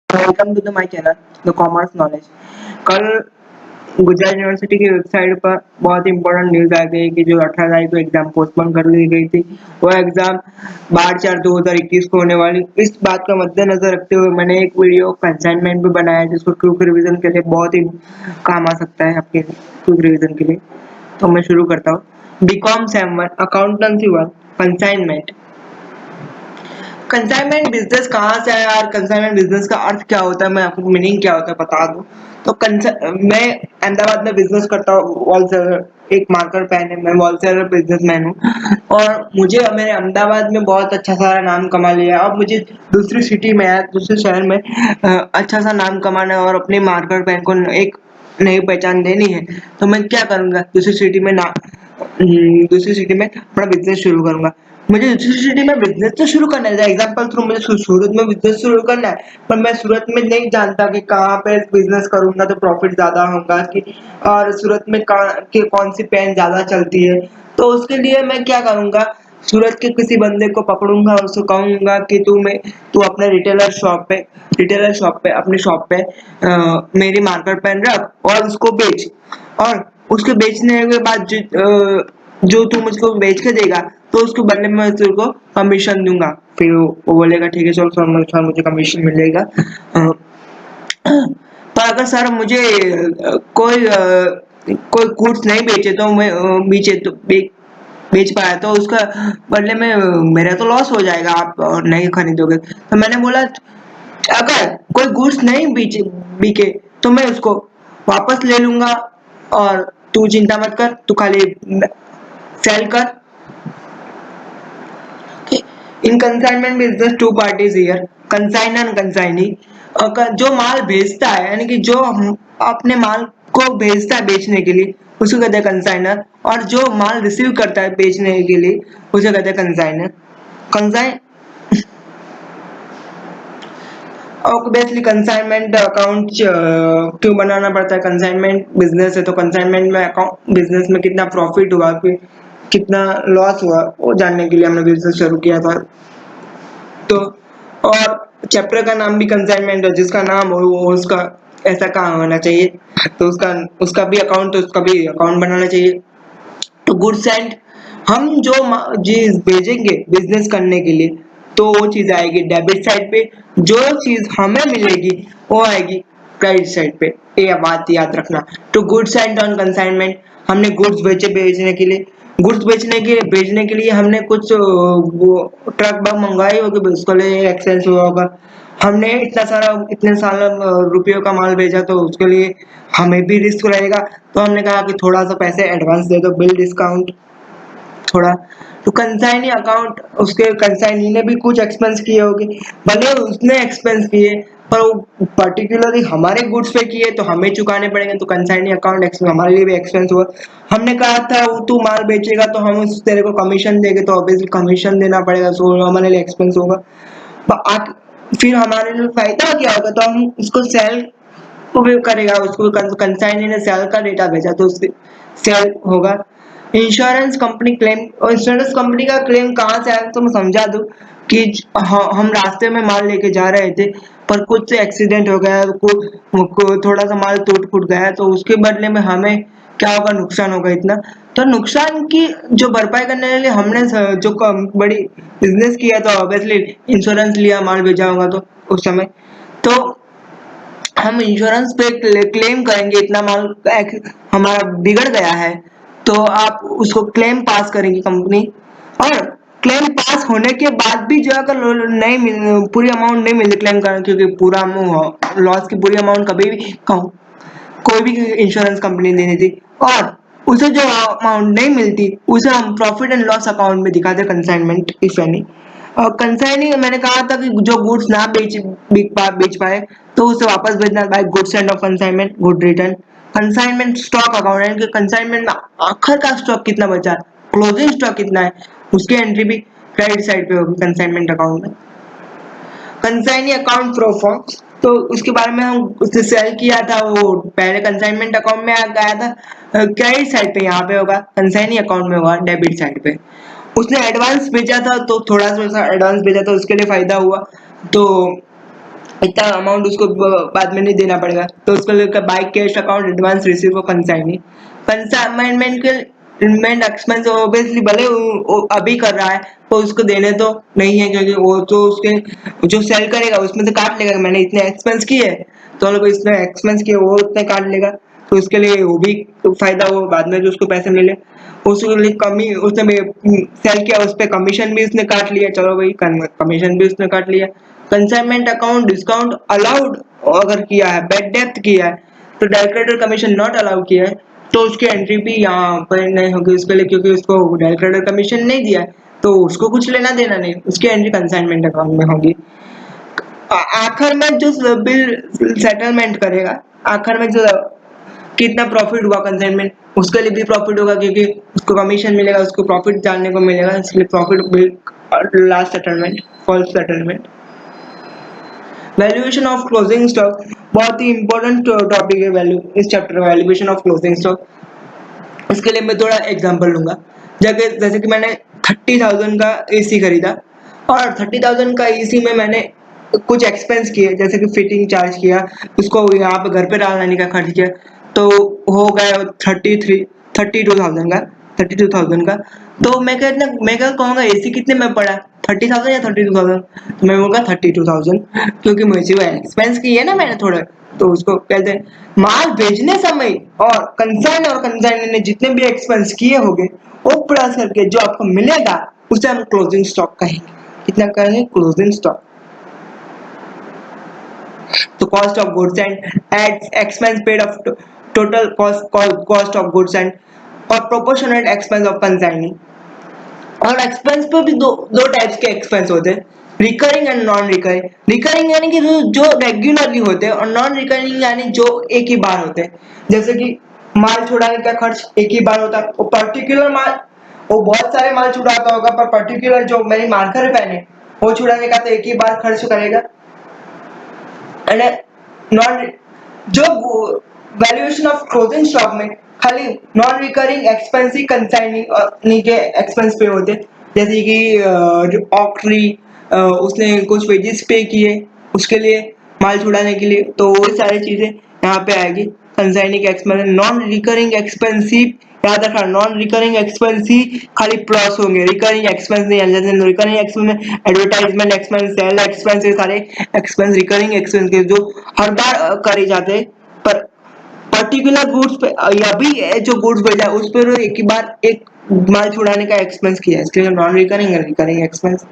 Welcome to the my channel the commerce knowledge. कल Gujarat university की website पर बहुत इंपॉर्टेंट न्यूज़ आ गई कि जो 18 तारीख को एग्जाम पोस्टपोन कर दी गई थी, वो एग्जाम 12/4/2021 को होने वाली। इस बात का मद्देनजर रखते हुए मैंने एक वीडियो कंसाइनमेंट भी बनाया है, जिसको क्विक रिवीजन के लिए बहुत ही काम आ सकता है आपके क्विक रिवीजन के लिए। तो मैं शुरू करता हूँ। BCom sem 1 accountancy 1 consignment. Consignment business कहाँ से आया और कंसाइनमेंट बिजनेस का अर्थ क्या होता है, मैं आपको मीनिंग क्या होता है बता दूं। तो मैं अहमदाबाद में बिजनेस करता हूँ, होलसेलर। एक मार्कर पेन है, मैं होलसेलर बिजनेसमैन हूँ और मुझे मेरे अहमदाबाद में बहुत अच्छा सारा नाम कमा लिया। अब मुझे दूसरी सिटी में दूसरे शहर में अच्छा सा नाम कमाना है और अपने मार्कर पेन को एक नई पहचान देनी है। तो मैं क्या करूंगा, दूसरी सिटी में अपना बिजनेस शुरू करूंगा। मुझे दूसरी सिटी में बिजनेस तो शुरू करना है, एग्जाम्पल थ्रू मुझे सूरत में बिजनेस शुरू करना है, पर मैं सूरत में नहीं जानता कि कहाँ पे बिजनेस करूंगा तो प्रॉफिट ज्यादा होगा कि, और सूरत में कौन सी पेन ज्यादा चलती है। तो उसके लिए मैं क्या करूंगा, सूरत के किसी बंदे को पकड़ूंगा और उसको कहूंगा कि तू अपने रिटेलर शॉप पे अपनी शॉप पे मेरी मार्कर पेन रख और उसको बेच। और उसके बेचने के बाद जो तू मुझको बेच के देगा तो उसके बदले में मैं तेरे को कमीशन दूंगा। फिर वो बोलेगा ठीक है चलो सर मुझे कमीशन मिलेगा। पर अगर सर मुझे कोई गुड्स नहीं बेचे तो मैं बेच पाया तो उसका बदले में मेरा तो लॉस हो जाएगा, आप नहीं खरीदोगे। तो मैंने बोला अगर कोई गुड्स नहीं बिके तो मैं उसको वापस ले लूंगा और तू चिंता मत कर, तू खाली सेल कर। In consignment business two parties here, consignor and consignee. जो माल भेजता है यानी कि जो अपने माल को भेजता है बेचने के लिए उसको कहते हैं कंसाइनर, और जो माल रिसीव करता है बेचने के लिए उसे कहते हैं consignor. Consign obviously consignment account क्यों बनाना पड़ता है, कंसाइनमेंट बिजनेस है तो कंसाइनमेंट में अकाउंट बिजनेस में कितना प्रॉफिट हुआ फिर कितना लॉस हुआ वो जानने के लिए हमने बिजनेस शुरू किया था। तो और चैप्टर का नाम भी कंसाइनमेंट है, जिसका नाम हो वो उसका ऐसा कहाँ होना चाहिए, तो उसका उसका भी अकाउंट बनाना चाहिए। तो गुड्स एंड हम जो चीज भेजेंगे बिजनेस करने के लिए तो वो चीज आएगी डेबिट साइड पे, जो चीज हमें मिलेगी वो आएगी क्रेडिट साइड पे। ये बात याद रखना। तो गुड्स एंड ऑन कंसाइनमेंट, हमने गुड्स भेजने के लिए हमने कुछ वो ट्रक बग मंगवाई होगी, उसके लिए एक्सपेंस हुआ होगा। हमने इतने साल रुपयों का माल भेजा तो उसके लिए हमें भी रिस्क रहेगा, तो हमने कहा कि थोड़ा सा पैसे एडवांस दे दो, बिल डिस्काउंट थोड़ा। तो कंसाइनी अकाउंट, उसके कंसाइनी ने भी कुछ एक्सपेंस किए होंगे, भले उसने एक्सपेंस किए पर वो पर्टिकुलरली हमारे गुड्स पे किए तो हमें चुकाने पड़ेंगे। तो कंसाइनी अकाउंट हमारे लिए भी एक्सपेंस हुआ। हमने कहा था वो तू माल बेचेगा तो हम उस तेरे को कमीशन देंगे, तो ऑब्वियसली कमीशन देना पड़ेगा, सो हमारे लिए एक्सपेंस होगा। फिर हमारे लिए फायदा क्या होगा, तो हम उसको सेल को भी करेगा, उसको कंसाइनी ने सेल का डेटा भेजा तो उससे सेल होगा। इंश्योरेंस कंपनी क्लेम, और इंश्योरेंस कंपनी का क्लेम कहाँ से आया तो मैं समझा दूं कि हम रास्ते में माल लेके जा रहे थे पर कुछ एक्सीडेंट हो गया, थोड़ा सा माल टूट फूट गया तो उसके बदले में हमें क्या होगा, नुकसान होगा इतना। तो नुकसान की जो भरपाई करने के लिए हमने जो बड़ी बिजनेस किया तो ऑब्वियसली इंश्योरेंस लिया, माल भेजा होगा तो उस समय तो हम इंश्योरेंस पे क्लेम करेंगे इतना माल हमारा बिगड़ गया है, तो आप उसको क्लेम पास करेंगी कंपनी। और क्लेम पास होने के बाद भी जो अगर नहीं पूरी अमाउंट नहीं मिलती क्लेम करने, क्योंकि पूरा लॉस की पूरी अमाउंट कभी भी कोई भी इंश्योरेंस कंपनी नहीं देती, और उसे जो अमाउंट नहीं मिलती उसे हम प्रॉफिट एंड लॉस अकाउंट में दिखाते कंसाइनमेंट इफ एनी। और कंसाइनिंग मैंने कहा था कि जो गुड्स ना बेच पाए तो उसे वापस भेजना by goods and of consignment good return. Consignment stock account यानी कि कंसाइनमेंट में आखिर का स्टॉक कितना बचा, क्लोजिंग स्टॉक कितना है, उसकी एंट्री भी क्रेडिट साइड पे होगी कंसाइनमेंट अकाउंट में। कंसाइनी अकाउंट प्रोफॉर्म, तो उसके बारे में हम उसने सेल किया था, वो पहले कंसाइनमेंट अकाउंट में आ गया था, क्रेडिट साइड पे यहाँ पे होगा, कंसाइनी अकाउंट में होगा डेबिट साइड पे। उसने एडवांस भेजा था तो थोड़ा सा एडवांस भेजा था उसके लिए फायदा हुआ, तो इतना अमाउंट उसको बाद में नहीं देना पड़ेगा, तो उसको लेकर by cash account advance receive for consigning. Consignment के इनमेंट एक्सपेंस ऑब्वियसली भले वो अभी कर रहा है तो उसको देने तो नहीं है, क्योंकि वो तो उसके जो सेल करेगा उसमें से काट लेगा, मैंने इतने एक्सपेंस किए तो लोग इसमें एक्सपेंस किए वो उतने काट लेगा, तो उसके लिए वो भी फायदा हो बाद में जो उसको पैसे मिले। उसके लिए कमी उसने सेल किया उस पर कमीशन भी उसने काट लिया, चलो भाई कमीशन भी उसने काट लिया। कंसाइनमेंट अकाउंट डिस्काउंट अलाउड अगर किया है, बैड डेप्थ किया है तो डायरेक्टर कमीशन नॉट अलाउ किया है तो उसकी एंट्री भी यहाँ पर नहीं होगी उसके लिए, क्योंकि उसको डायरेक्टर कमीशन नहीं दिया है तो उसको कुछ लेना देना नहीं, उसकी एंट्री कंसाइनमेंट अकाउंट में होगी। आखिर में जो बिल सेटलमेंट करेगा, आखिर में जो कितना प्रॉफिट हुआ कंसाइनमेंट उसके लिए भी प्रॉफिट होगा, क्योंकि उसको कमीशन मिलेगा, उसको प्रॉफिट जानने को मिलेगा, इसलिए profit bill last settlement falls settlement. Valuation of closing stock बहुत ही इंपॉर्टेंट टॉपिक है वैल्यू इस चैप्टर में, वैल्यूएशन ऑफ क्लोजिंग स्टॉक। इसके लिए मैं थोड़ा एग्जांपल लूंगा, जैसे कि मैंने 30,000 का एसी खरीदा और 30,000 का एसी में मैंने कुछ एक्सपेंस किए, जैसे कि फिटिंग चार्ज किया, उसको यहाँ पे घर पे डालने का खर्च किया, तो हो गया 32,000 का 32,000 का। तो मैं क्या कहूँगा एसी कितने में पड़ा, 30,000 या 32,000? तो मैं बोलूँगा 32,000, क्योंकि मुझे वो एक्सपेंस किए ना मैंने थोड़े, तो उसको कहते हैं माल भेजने समय और कंसाइन ने जितने भी एक्सपेंस किए होंगे वो प्लस करके जो आपको मिलेगा उसे हम क्लोजिंग स्टॉक कहेंगे। कितना कहेंगे? Closing stock. तो cost of goods and expense paid of total cost of goods and और प्रोपोर्शनेट एक्सपेंस ऑफ कंसाइनिंग। और एक्सपेंस पे भी दो टाइप्स के एक्सपेंस होते हैं, recurring and non recurring. Recurring यानी कि जो रेगुलरली होते हैं और नॉन रिकरिंग यानी जो एक ही बार होते हैं, जैसे कि माल छुड़ाने का खर्च एक ही बार होता है, वो पर्टिकुलर माल वो बहुत सारे माल छुड़ाता होगा पर पर्टिकुलर जो मेरी मार्कर पेन है वो छुड़ाने का तो एक ही बार खर्च करेगा। एंड नॉन जो वैल्यूएशन ऑफ क्लोजिंग स्टॉक में खाली नॉन रिकरिंग एक्सपेंस ही कंसाइनिंग और नीचे एक्सपेंस पे होते, जैसे कि ऑक्ट्री उसने कुछ वेजेस पे किए उसके लिए माल छुड़ाने के लिए, तो वो सारी चीजें यहाँ पे आएगी। कंसाइनिंग एक्सपेंस नॉन रिकरिंग एक्सपेंस ही याद रखना, नॉन रिकरिंग एक्सपेंस ही खाली प्लस होंगे, रिकरिंग एक्सपेंस नहीं आने, जैसे रिकरिंग एक्सपेंस में एडवर्टाइजमेंट एक्सपेंस, सेल एक्सपेंस, ये सारे एक्सपेंस रिकरिंग एक्सपेंस के जो हर बार करे जाते हैं, पर पर्टिकुलर गुड्स पे या भी जो गुड्स भेजा उस पर एक ही बार एक माल छुड़ाने का एक्सपेंस किया, इसलिए नॉन रिकरिंग है, recurring expense.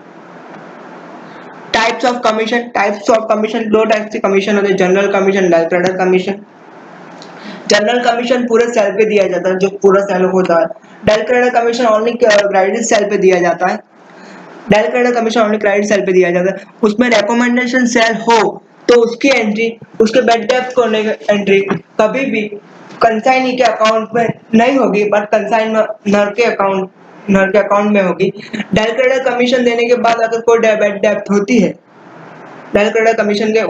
Types of commission दो टाइप्स के कमीशन होते हैं, general commission, director commission. General commission पूरे सेल पे दिया जाता है, जो पूरा सेल होता है। Director commission only credit sale पे दिया जाता है, director commission only credit sale पे दिया जाता है, उसमें रिकमेंडेशन सेल हो तो उसकी एंट्री, उसके बैड डेप्थ को एंट्री कभी भी कंसाइनी के अकाउंट में नहीं होगी, बट कंसाइन नर के अकाउंट में होगी। डायरेक्टर कमीशन देने के बाद अगर कोई बैड डेप्थ होती है, डायरेक्टर कमीशन के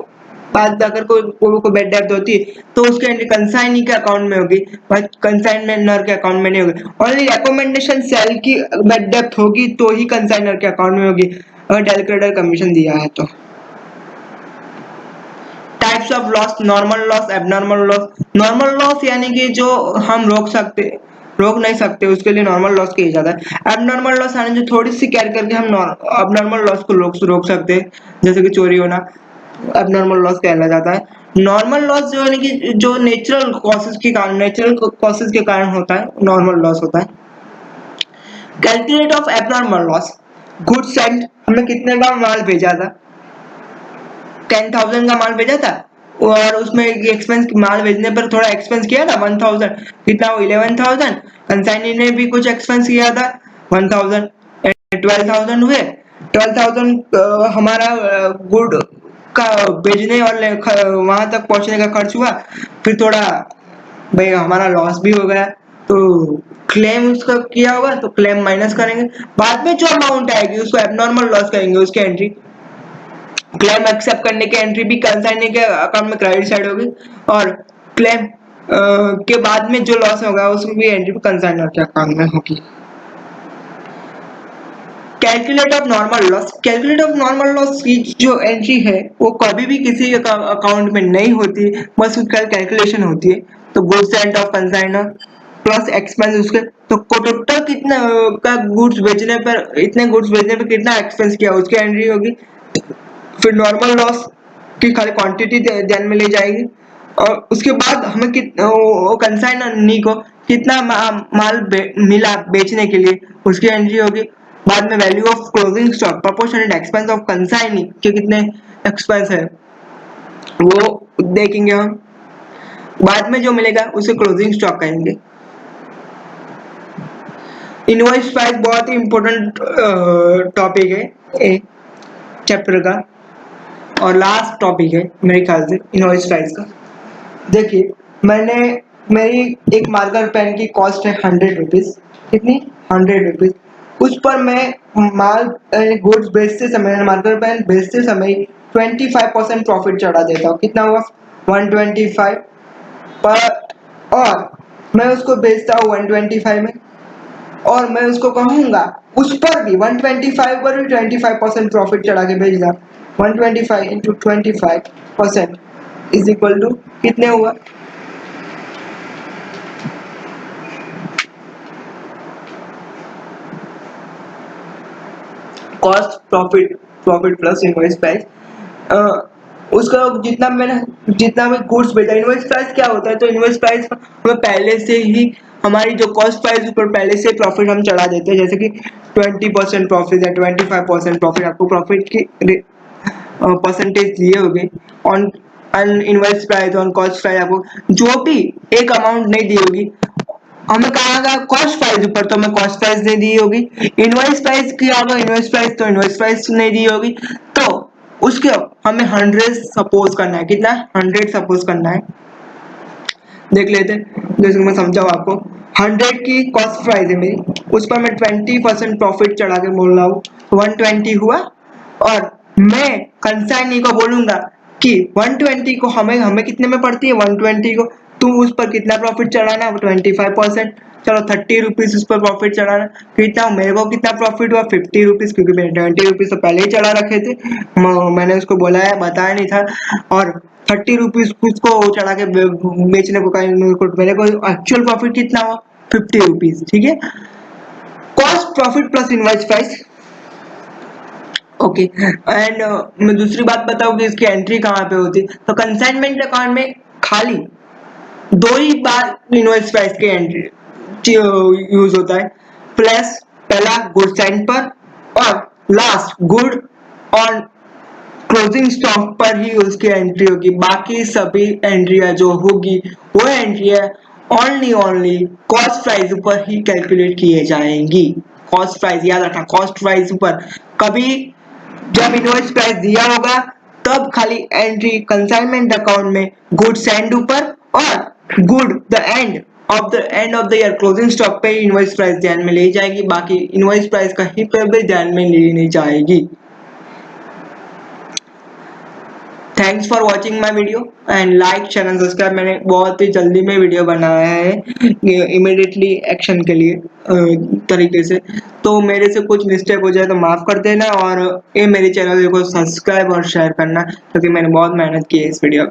बाद अगर कोई बैड डेप्थ होती है तो उसकी एंट्री कंसाइनी के अकाउंट में होगी, बट कंसाइनर के अकाउंट में नहीं होगी। ओनली रिकमेंडेशन सेल की बैड डेप्थ होगी तो ही कंसाइनर के अकाउंट में होगी, अगर डायरेक्टर कमीशन दिया है तो। Types of loss, normal loss, abnormal loss. Normal loss यानी कि जो हम रोक नहीं सकते उसके लिए नॉर्मल लॉस किया जाता है। एबनॉर्मल लॉस यानी जो थोड़ी सी केयर करके हम एबनॉर्मल लॉस को रोक सकते हैं, जैसे कि चोरी होना एबनॉर्मल लॉस कहला जाता है। नॉर्मल लॉस जो यानी कि जो नेचुरल कॉसेस के कारण होता है, नॉर्मल लॉस होता है। Calculate of abnormal loss, goods Saint, हमने कितने का माल भेजा था, 10,000 का माल भेजा था और उसमें एक्सपेंस माल भेजने पर थोड़ा एक्सपेंस किया था 1,000, कितना हो 11,000। कंसाइनी ने भी कुछ एक्सपेंस किया था 1,000, 12,000 हुए। 12,000 हमारा गुड का भेजने और वहां तक पहुंचने का खर्च हुआ, फिर थोड़ा भाई हमारा लॉस भी हो गया, तो क्लेम उसका किया होगा तो क्लेम माइनस करेंगे, बाद में जो अमाउंट आएगी उसको एबनॉर्मल लॉस करेंगे, उसकी एंट्री क्लेम एक्सेप्ट करने की एंट्री भी कंसाइनी के अकाउंट में क्रेडिट साइड होगी, और क्लेम के बाद में जो लॉस होगा उसकी भी एंट्री भी कंसाइनर के अकाउंट में होगी। Calculate of normal loss, calculate of normal loss की जो एंट्री है वो कभी भी किसी अकाउंट में नहीं होती, बस उसका कैलकुलेशन होती है। तो goods and of consignor plus expense उसके, तो टोटल कितना का गुड्स बेचने पर, इतने गुड्स बेचने पर कितना एक्सपेंस किया उसकी एंट्री होगी। फिर नॉर्मल लॉस की खाली क्वांटिटी ध्यान में ले जाएगी, और उसके बाद हमें कंसाइनर को कितना माल मिला बेचने के लिए उसकी एंट्री होगी। बाद में value of closing stock proportional expense of consignee के कितने एक्सपेंस है वो देखेंगे हम। बाद में जो मिलेगा उसे क्लोजिंग स्टॉक कहेंगे। इनवॉइस प्राइस बहुत ही इंपॉर्टेंट टॉपिक है चैप्टर का, और लास्ट टॉपिक है मेरे ख्याल से इनवॉइस प्राइस का। देखिए, मेरी एक मार्कर पेन की कॉस्ट है 100 रुपीज। कितनी? 100 रुपीज। उस पर मैं माल गुड्स बेचते समय, मार्कर पेन बेचते समय 25% प्रॉफिट चढ़ा देता हूँ। कितना हुआ? 125 पर, और मैं उसको बेचता हूँ 125 में, और मैं उसको कहूंगा उस पर भी 125 पर भी 25% प्रॉफिट चढ़ा के बेच दा। 125 इंटू 25% इज इक्वल टू कितने हुआ? Cost profit, profit plus invoice price. उसका जितना मैं गुड्स बेचा, इनवॉइस प्राइस क्या होता है? तो इनवॉइस प्राइस हमें पहले से ही हमारी जो कॉस्ट प्राइस ऊपर पहले से प्रॉफिट हम चढ़ा देते हैं, जैसे कि 20% प्रॉफिट या 25% प्रॉफिट, आपको प्रॉफिट की परसेंटेज दिए होंगे on invoice price, on cost price. आपको जो भी एक अमाउंट नहीं दी होगी, हमें कहा कॉस्ट प्राइस ऊपर, तो हमें कॉस्ट प्राइस नहीं दी होगी। इनवॉइस प्राइस किया होगा इनवॉइस प्राइस, तो इनवॉइस प्राइस नहीं दी होगी। तो उसके हमें 100 सपोज करना है। कितना? 100 सपोज करना है। देख लेते हैं, जैसे मैं समझाऊँ आपको। 100 की कॉस्ट प्राइस है मेरी, उस पर मैं 20% प्रॉफिट चढ़ा के बोल रहा हूँ, 120 हुआ। और मैं कंसाइनी को बोलूंगा कि 120 को हमें कितने में पड़ती है 120 को, तू उस पर कितना प्रॉफिट चढ़ाना? 25%। चलो 30 रुपीज उस पर प्रॉफिट चढ़ाना। कितना मेरे को कितना प्रॉफिट हुआ? 50 रुपीज, क्योंकि मैंने 20 रुपीज तो पहले ही चढ़ा रखे थे, मैंने उसको बोला है, बताया नहीं था। और 30 रुपीज उसको चढ़ा के बेचने को कहा, मेरे को एक्चुअल प्रॉफिट कितना हुआ? 50 रुपीज। ठीक है, cost profit plus invoice price. Okay, and मैं दूसरी बात बताऊं कि इसकी एंट्री कहाँ पे होती है। तो कंसाइनमेंट अकाउंट में खाली दो ही बार इनवॉइस प्राइस की एंट्री यूज होता है। प्लस पहला गुड साइन पर, और last good on closing stock पर ही उसकी एंट्री होगी। बाकी सभी एंट्रियां जो होगी वो एंट्रियां ओनली कॉस्ट प्राइस ऊपर ही कैलकुलेट किए जाएंगी। कॉस्ट प्राइस याद रखना, कॉस्ट प्राइस ऊपर। कभी जब इनवॉइस प्राइस दिया होगा तब खाली एंट्री कंसाइनमेंट अकाउंट में गुड्स एंड ऊपर, और good the end of the year closing stock पे इनवॉइस प्राइस ध्यान में ली जाएगी। बाकी इनवॉइस प्राइस कहीं पर भी ध्यान में ली नहीं जाएगी। Thanks for watching my video and like share and subscribe. मैंने बहुत ही जल्दी में वीडियो बनाया है इमीडिएटली एक्शन के लिए तरीके से, तो मेरे से कुछ मिस्टेक हो जाए तो माफ कर देना, और ये मेरे चैनल को सब्सक्राइब और शेयर करना, क्योंकि मैंने बहुत मेहनत की है इस वीडियो